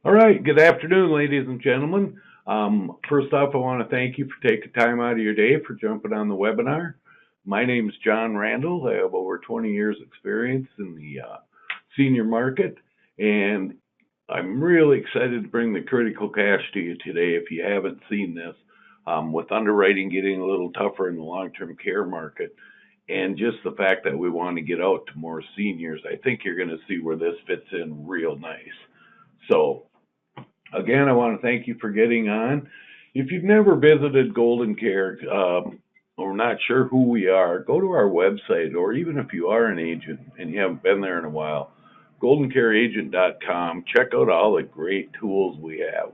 All right, good afternoon, ladies and gentlemen. First off, I want to thank you for taking time out of your day for jumping on the webinar. My name is Jon Randall. I have over 20 years experience in the senior market, and I'm really excited to bring the critical cash to you today if you haven't seen this. With underwriting getting a little tougher in the long-term care market, and just the fact that we want to get out to more seniors, I think you're going to see where this fits in real nice. So, again, I want to thank you for getting on. If you've never visited GoldenCare or not sure who we are, go to our website, or even if you are an agent and you haven't been there in a while, GoldenCareAgent.com. Check out all the great tools we have.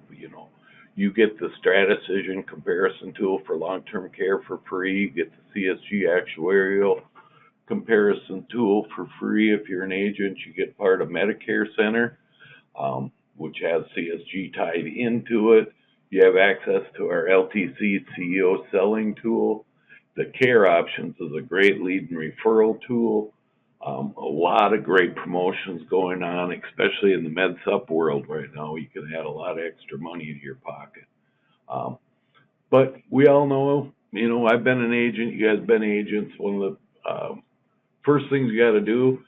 You get the Stratecision comparison tool for long-term care for free. You get the CSG actuarial comparison tool for free if you're an agent. You get part of Medicare Center, which has CSG tied into it. You have access to our LTC CEO selling tool. The Care Options is a great lead and referral tool. A lot of great promotions going on, especially in the med-sup world right now. You can add a lot of extra money to your pocket. But we all know, I've been an agent, you guys have been agents. One of the first things you got to do,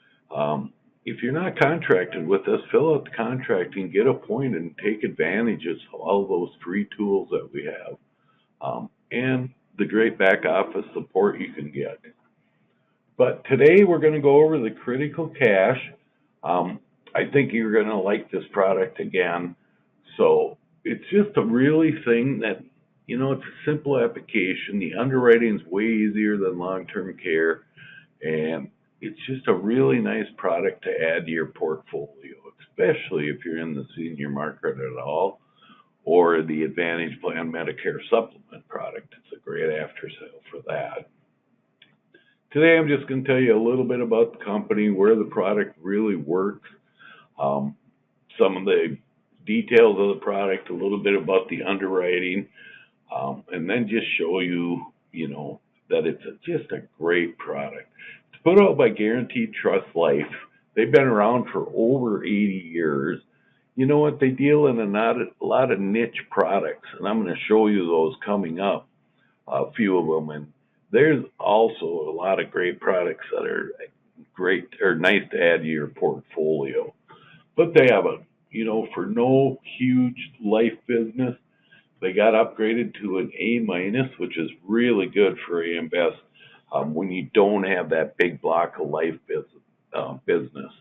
if you're not contracted with us, fill out the contract and get appointed and take advantage of all those free tools that we have, and the great back office support you can get. But today we're going to go over the critical cash. I think you're going to like this product again. So it's just a really thing that, it's a simple application. The underwriting is way easier than long-term care, and it's just a really nice product to add to your portfolio, especially if you're in the senior market at all, or the Advantage Plan Medicare Supplement product. It's a great after sale for that. Today I'm just going to tell you a little bit about the company, where the product really works, some of the details of the product, a little bit about the underwriting, and then just show you, that it's just a great product. It's put out by Guaranteed Trust Life. They've been around for over 80 years. You know what? They deal in a lot of niche products, and I'm going to show you those coming up, a few of them. And there's also a lot of great products that are great or nice to add to your portfolio. But they have for no huge life business, they got upgraded to an A-, which is really good for AM Best when you don't have that big block of life business.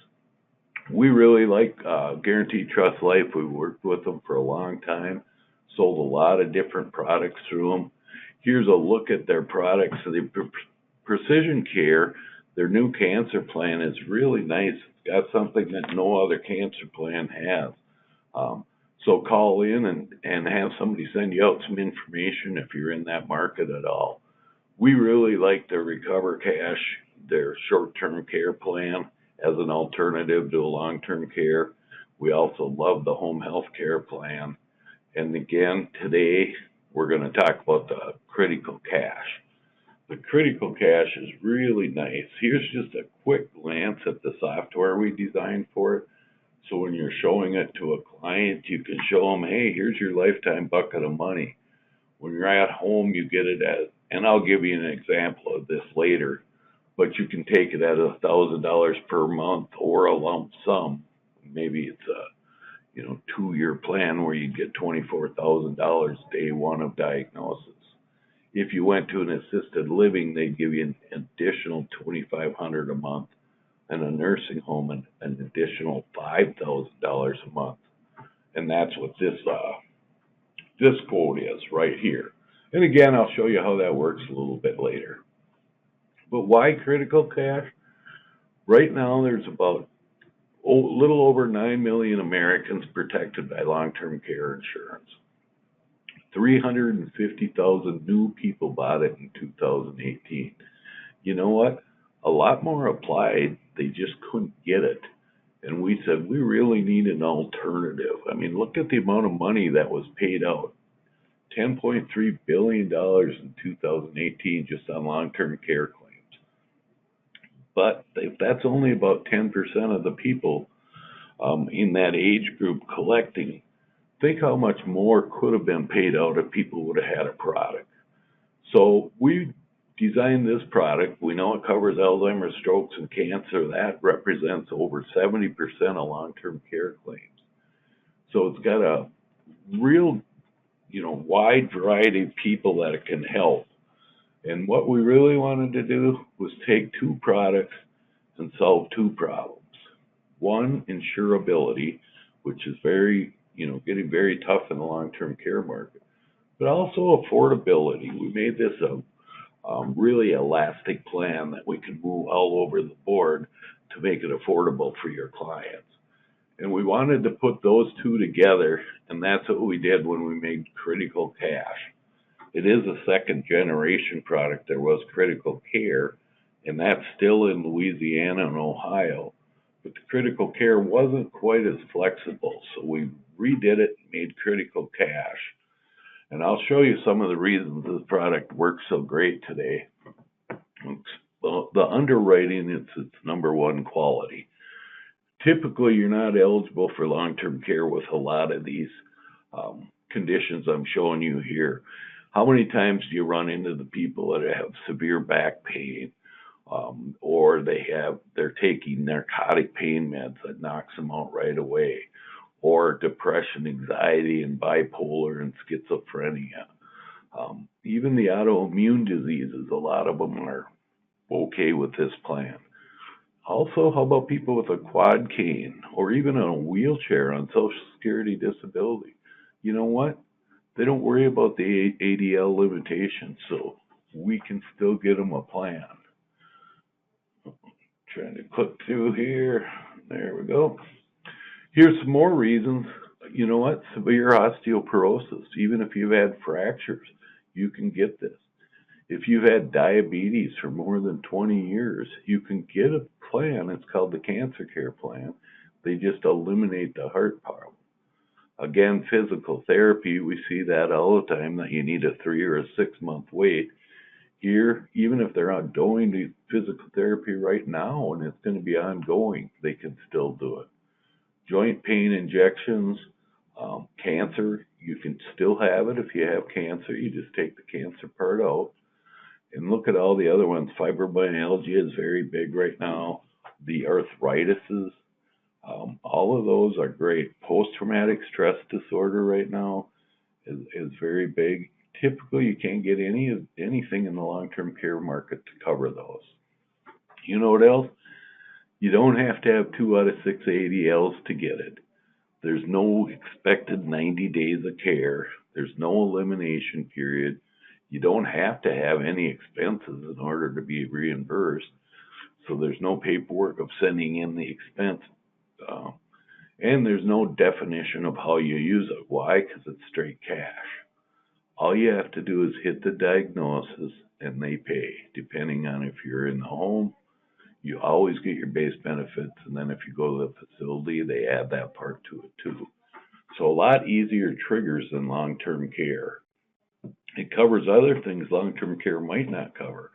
We really like Guaranteed Trust Life. We worked with them for a long time, sold a lot of different products through them. Here's a look at their products. So the Precision Care, their new cancer plan, is really nice. It's got something that no other cancer plan has. So call in and have somebody send you out some information if you're in that market at all. We really like their Recover Cash, their short-term care plan, as an alternative to a long-term care. We also love the home health care plan. And again, today we're going to talk about the critical cash. The critical cash is really nice. Here's just a quick glance at the software we designed for it. So when you're showing it to a client, you can show them, hey, here's your lifetime bucket of money. When you're at home, you get it as, and I'll give you an example of this later, but you can take it at $1,000 per month or a lump sum. Maybe it's a 2-year plan where you get $24,000 day one of diagnosis. If you went to an assisted living, they'd give you an additional $2,500 a month, and a nursing home an additional $5,000 a month. And that's what this quote is right here. And again, I'll show you how that works a little bit later. But why critical cash? Right now, there's about a little over 9 million Americans protected by long-term care insurance. 350,000 new people bought it in 2018. You know what? A lot more applied. They just couldn't get it. And we said, we really need an alternative. I mean, look at the amount of money that was paid out. $10.3 billion in 2018 just on long-term care claims. But if that's only about 10% of the people in that age group collecting, think how much more could have been paid out if people would have had a product. So we designed this product. We know it covers Alzheimer's, strokes, and cancer. That represents over 70% of long-term care claims. So it's got a real, wide variety of people that it can help. And what we really wanted to do was take two products and solve two problems. One, insurability, which is very, getting very tough in the long-term care market, but also affordability. We made this a really elastic plan that we can move all over the board to make it affordable for your clients. And we wanted to put those two together, and that's what we did when we made Critical Cash. It is a second generation product. There was Critical Care, and that's still in Louisiana and Ohio. But the Critical Care wasn't quite as flexible, so we redid it and made Critical Cash. And I'll show you some of the reasons this product works so great today. The underwriting, it's its number one quality. Typically, you're not eligible for long-term care with a lot of these conditions I'm showing you here. How many times do you run into the people that have severe back pain, or they're taking narcotic pain meds that knocks them out right away, or depression, anxiety, and bipolar and schizophrenia? Even the autoimmune diseases, a lot of them are okay with this plan. Also, how about people with a quad cane or even a wheelchair on Social Security disability? You know what? They don't worry about the ADL limitations, so we can still get them a plan. Trying to click through here. There we go. Here's some more reasons. You know what? Severe osteoporosis. Even if you've had fractures, you can get this. If you've had diabetes for more than 20 years, you can get a plan. It's called the Cancer Care Plan. They just eliminate the heart problem. Again, physical therapy, we see that all the time, that you need a 3 or a 6 month wait. Here, even if they're not doing the physical therapy right now and it's going to be ongoing, they can still do it. Joint pain injections, cancer, you can still have it if you have cancer. You just take the cancer part out. And look at all the other ones. Fibromyalgia is very big right now. The arthritises, all of those are great. Post-traumatic stress disorder right now is very big. Typically, you can't get anything in the long-term care market to cover those. You know what else? You don't have to have 2 out of 6 ADLs to get it. There's no expected 90 days of care. There's no elimination period. You don't have to have any expenses in order to be reimbursed. So there's no paperwork of sending in the expense. And there's no definition of how you use it. Why? Because it's straight cash. All you have to do is hit the diagnosis and they pay, depending on if you're in the home. You always get your base benefits, and then if you go to the facility, they add that part to it too. So a lot easier triggers than long-term care. It covers other things long-term care might not cover.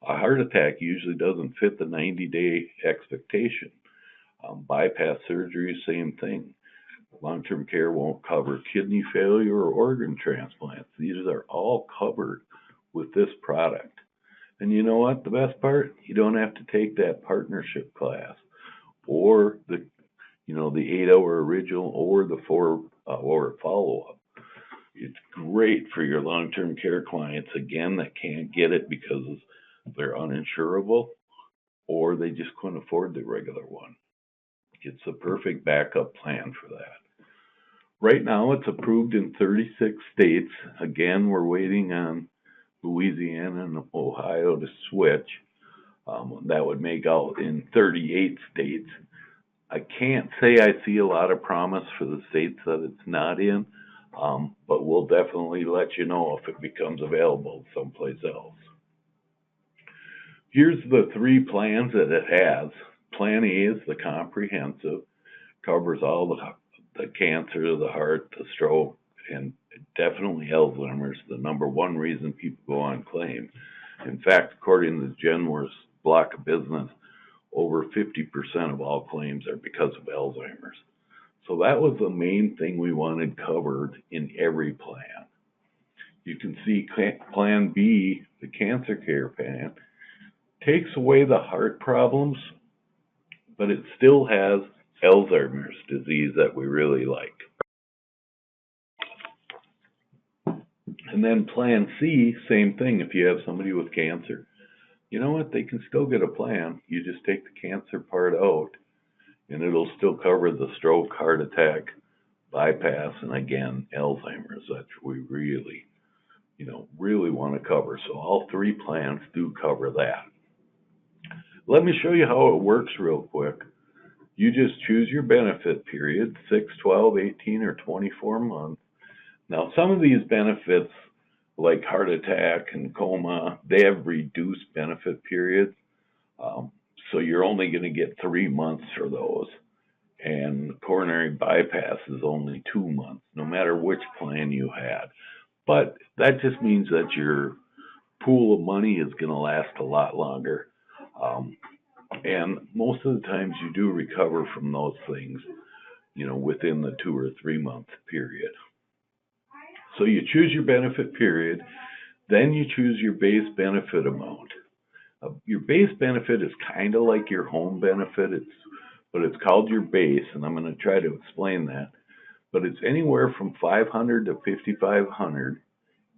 A heart attack usually doesn't fit the 90-day expectation. Bypass surgery, same thing. Long-term care won't cover kidney failure or organ transplants. These are all covered with this product. And you know what? The best part? You don't have to take that partnership class or the 8-hour original or the 4-hour follow-up. It's great for your long-term care clients, again, that can't get it because they're uninsurable or they just couldn't afford the regular one. It's a perfect backup plan for that. Right now, it's approved in 36 states. Again, we're waiting on Louisiana and Ohio to switch. That would make out in 38 states. I can't say I see a lot of promise for the states that it's not in, but we'll definitely let you know if it becomes available someplace else. Here's the 3 plans that it has. Plan A is the comprehensive, covers all the cancer, the heart, the stroke, and definitely Alzheimer's, the number one reason people go on claim. In fact, according to Genworth's block of business, over 50% of all claims are because of Alzheimer's. So that was the main thing we wanted covered in every plan. You can see Plan B, the cancer care plan, takes away the heart problems, but it still has Alzheimer's disease that we really like. And then Plan C, same thing. If you have somebody with cancer, you know what? They can still get a plan. You just take the cancer part out, and it'll still cover the stroke, heart attack, bypass, and again, Alzheimer's, that we really, really want to cover. So all three plans do cover that. Let me show you how it works real quick. You just choose your benefit period, 6, 12, 18, or 24 months. Now, some of these benefits, like heart attack and coma, they have reduced benefit periods. So you're only going to get 3 months for those. And coronary bypass is only 2 months, no matter which plan you had. But that just means that your pool of money is going to last a lot longer. And most of the times you do recover from those things, within the 2 or 3 month period. So you choose your benefit period, then you choose your base benefit amount. Your base benefit is kind of like your home benefit, but it's called your base, and I'm going to try to explain that. But it's anywhere from $500 to $5,500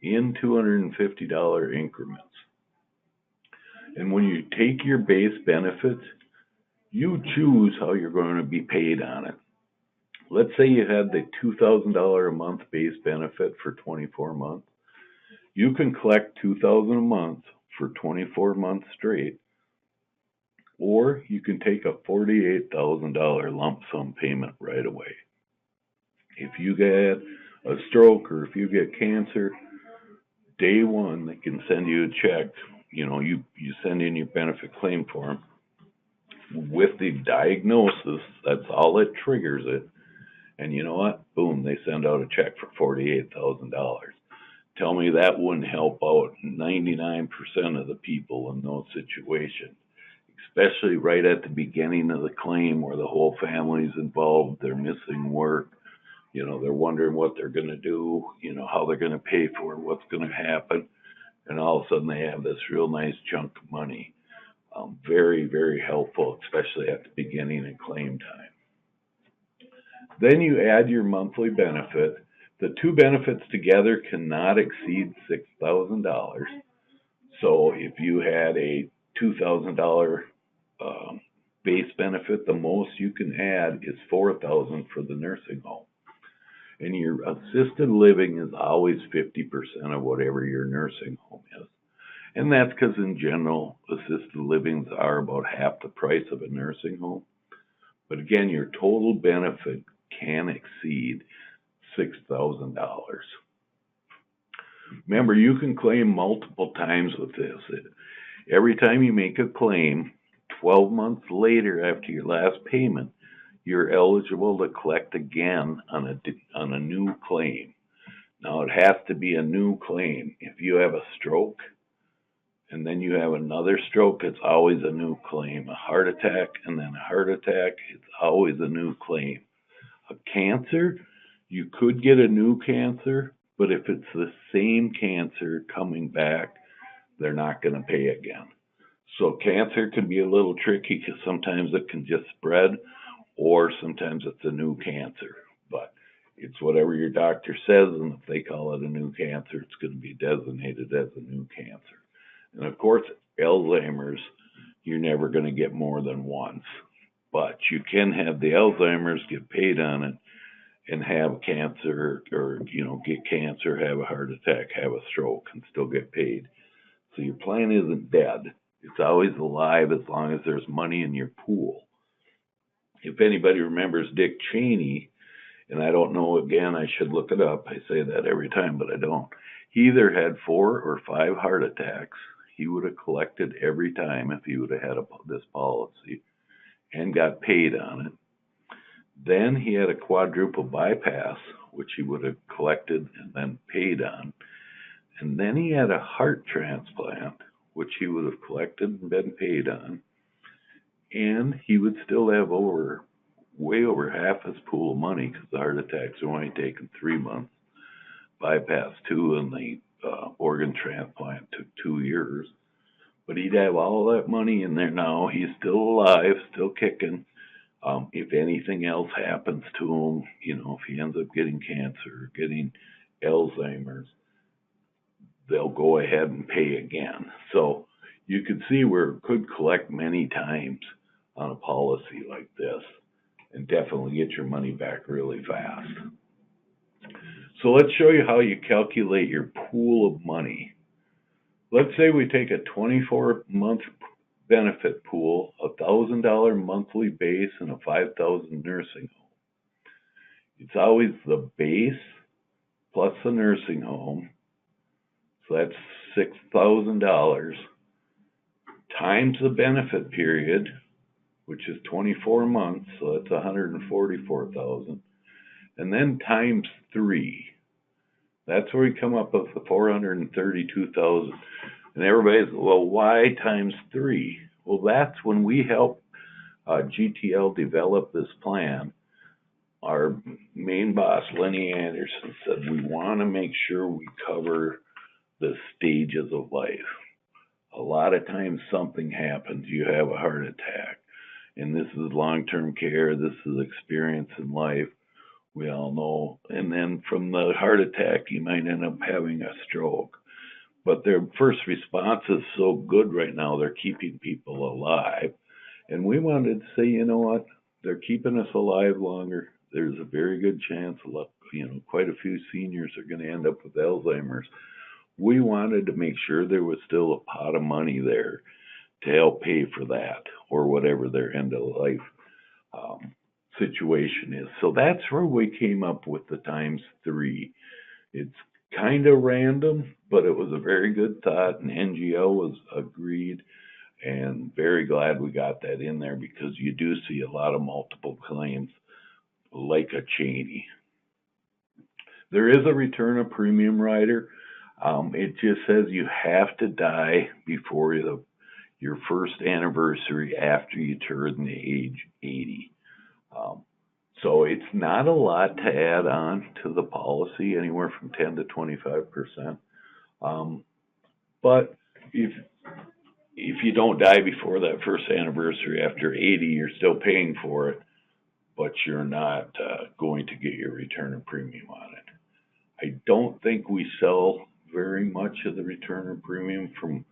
in $250 increments. And when you take your base benefits, you choose how you're going to be paid on it. Let's say you had the $2,000 a month base benefit for 24 months. You can collect $2,000 a month for 24 months straight, or you can take a $48,000 lump sum payment right away. If you get a stroke or if you get cancer, day one they can send you a check. You send in your benefit claim form with the diagnosis. That's all that triggers it. And you know what? Boom, they send out a check for $48,000. Tell me that wouldn't help out 99% of the people in those situations, especially right at the beginning of the claim where the whole family's involved, they're missing work, they're wondering what they're going to do, how they're going to pay for it, what's going to happen, and all of a sudden they have this real nice chunk of money. Very, very helpful, especially at the beginning of claim time. Then you add your monthly benefit. The two benefits together cannot exceed $6,000. So if you had a $2,000 base benefit, the most you can add is $4,000 for the nursing home. And your assisted living is always 50% of whatever your nursing home is. And that's because in general, assisted livings are about half the price of a nursing home. But again, your total benefit can exceed $6,000. Remember, you can claim multiple times with this. Every time you make a claim, 12 months later after your last payment, you're eligible to collect again on a new claim. Now, it has to be a new claim. If you have a stroke and then you have another stroke, it's always a new claim. A heart attack and then a heart attack, it's always a new claim. A cancer, you could get a new cancer, but if it's the same cancer coming back, they're not going to pay again. So cancer can be a little tricky because sometimes it can just spread, or sometimes it's a new cancer. But it's whatever your doctor says, and if they call it a new cancer, it's going to be designated as a new cancer. And of course, Alzheimer's, you're never going to get more than once. But you can have the Alzheimer's, get paid on it, and have cancer, or get cancer, have a heart attack, have a stroke, and still get paid. So your plan isn't dead. It's always alive as long as there's money in your pool. If anybody remembers Dick Cheney, and I don't know, again, I should look it up. I say that every time, but I don't. He either had 4 or 5 heart attacks. He would have collected every time if he would have had this policy and got paid on it. Then he had a quadruple bypass, which he would have collected and then paid on. And then he had a heart transplant, which he would have collected and been paid on. And he would still have over way over half his pool of money because the heart attacks are only taking 3 months, bypass 2, and the organ transplant took 2 years. But he'd have all that money in there now. He's still alive, still kicking. If anything else happens to him, if he ends up getting cancer, getting Alzheimer's, they'll go ahead and pay again. So you could see where it could collect many times on a policy like this and definitely get your money back really fast. So let's show you how you calculate your pool of money. Let's say we take a 24-month benefit pool, $1,000 monthly base, and a $5,000 nursing home. It's always the base plus the nursing home, so that's $6,000, times the benefit period, which is 24 months, so that's $144,000, and then times 3. That's where we come up with the $432,000. And everybody's, well, why times 3? Well, that's when we helped GTL develop this plan. Our main boss, Lenny Anderson, said we want to make sure we cover the stages of life. A lot of times something happens, you have a heart attack, and this is long-term care, this is experience in life, we all know. And then from the heart attack, you might end up having a stroke. But their first response is so good right now, they're keeping people alive. And we wanted to say, you know what, they're keeping us alive longer. There's a very good chance, quite a few seniors are going to end up with Alzheimer's. We wanted to make sure there was still a pot of money there to help pay for that or whatever their end of life situation is. So that's where we came up with the times 3. It's kind of random, but it was a very good thought, and NGL was agreed, and very glad we got that in there because you do see a lot of multiple claims like a Cheney. There is a return of premium rider. It just says you have to die before your first anniversary after you turn the age 80. So it's not a lot to add on to the policy, anywhere from 10 to 25%. But if you don't die before that first anniversary after 80, you're still paying for it, but you're not going to get your return of premium on it. I don't think we sell very much of the return of premium. From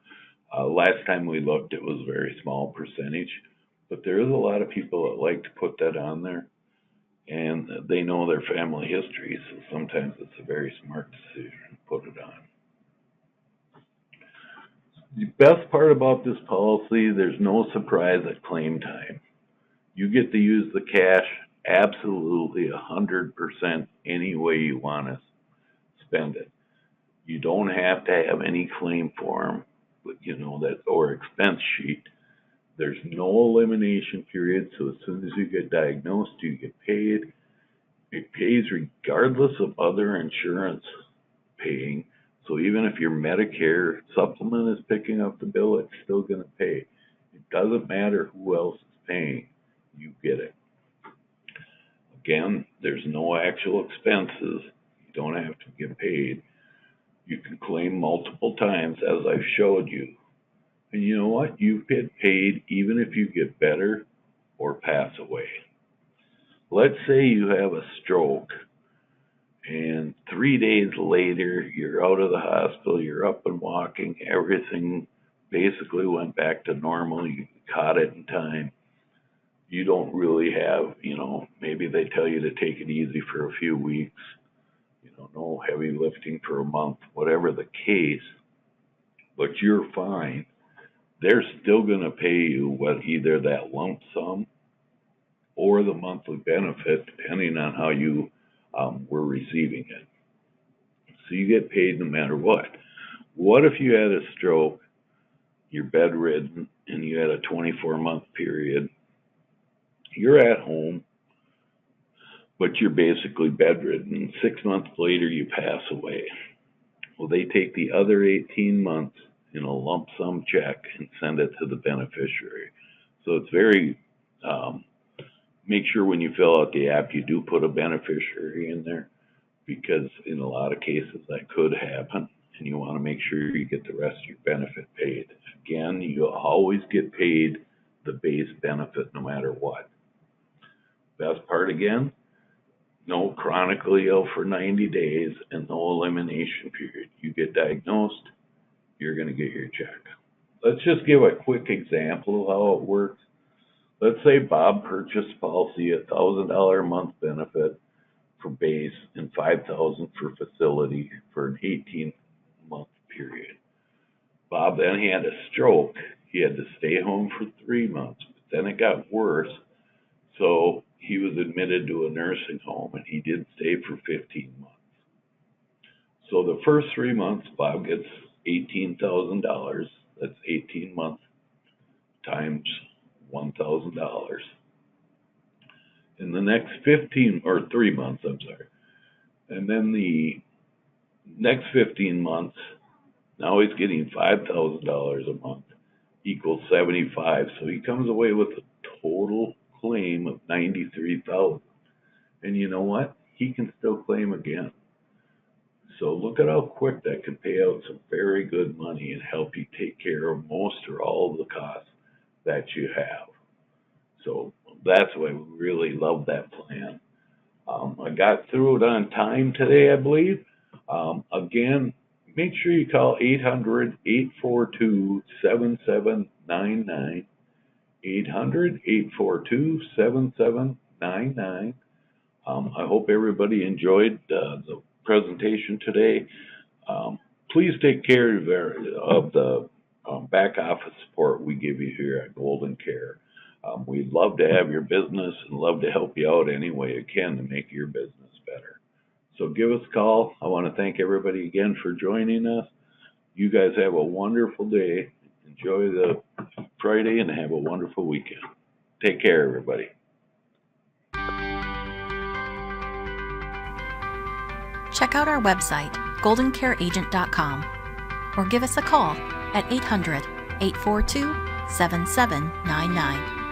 last time we looked, it was a very small percentage, but there is a lot of people that like to put that on there, and they know their family history, so sometimes it's a very smart decision to put it on. The best part about this policy, there's no surprise at claim time. You get to use the cash absolutely 100% any way you want to spend it. You don't have to have any claim form, or expense sheet. There's no elimination period, so as soon as you get diagnosed, you get paid. It pays regardless of other insurance paying. So even if your Medicare supplement is picking up the bill, it's still going to pay. It doesn't matter who else is paying, you get it. Again, there's no actual expenses. You don't have to get paid. You can claim multiple times, as I've showed you. And you know what? You get paid even if you get better or pass away. Let's say you have a stroke, and 3 days later, you're out of the hospital, you're up and walking, everything basically went back to normal, you caught it in time. You don't really have, maybe they tell you to take it easy for a few weeks, no heavy lifting for a month, whatever the case, but you're fine. They're still going to pay you either that lump sum or the monthly benefit, depending on how you were receiving it. So you get paid no matter what. What if you had a stroke, you're bedridden, and you had a 24-month period? You're at home, but you're basically bedridden. 6 months later, you pass away. Well, they take the other 18 months in a lump sum check and send it to the beneficiary. So it's very make sure when you fill out the app, you do put a beneficiary in there, because in a lot of cases that could happen, and you want to make sure you get the rest of your benefit paid. Again, you always get paid the base benefit no matter what. Best part again, no chronically ill for 90 days and no elimination period. You get diagnosed, you're going to get your check. Let's just give a quick example of how it works. Let's say Bob purchased policy, $1,000 a month benefit for base and $5,000 for facility for an 18-month period. Bob then had a stroke. He had to stay home for 3 months, but then it got worse, so he was admitted to a nursing home, and he did stay for 15 months. So the first 3 months, Bob gets $18,000. That's 18 months times $1,000. In the next 3 months, I'm sorry. And then the next 15 months, now he's getting $5,000 a month, equals 75. So he comes away with a total claim of $93,000. And you know what? He can still claim again. So look at how quick that can pay out some very good money and help you take care of most or all of the costs that you have. So that's why we really love that plan. I got through it on time today, I believe. Again, make sure you call 800-842-7799. 800-842-7799. I hope everybody enjoyed the presentation today. Please take care of the back office support we give you here at GoldenCare. We'd love to have your business and love to help you out any way you can to make your business better. So give us a call. I want to thank everybody again for joining us. You guys have a wonderful day. Enjoy the Friday and have a wonderful weekend. Take care, everybody. Check out our website, goldencareagent.com, or give us a call at 800-842-7799.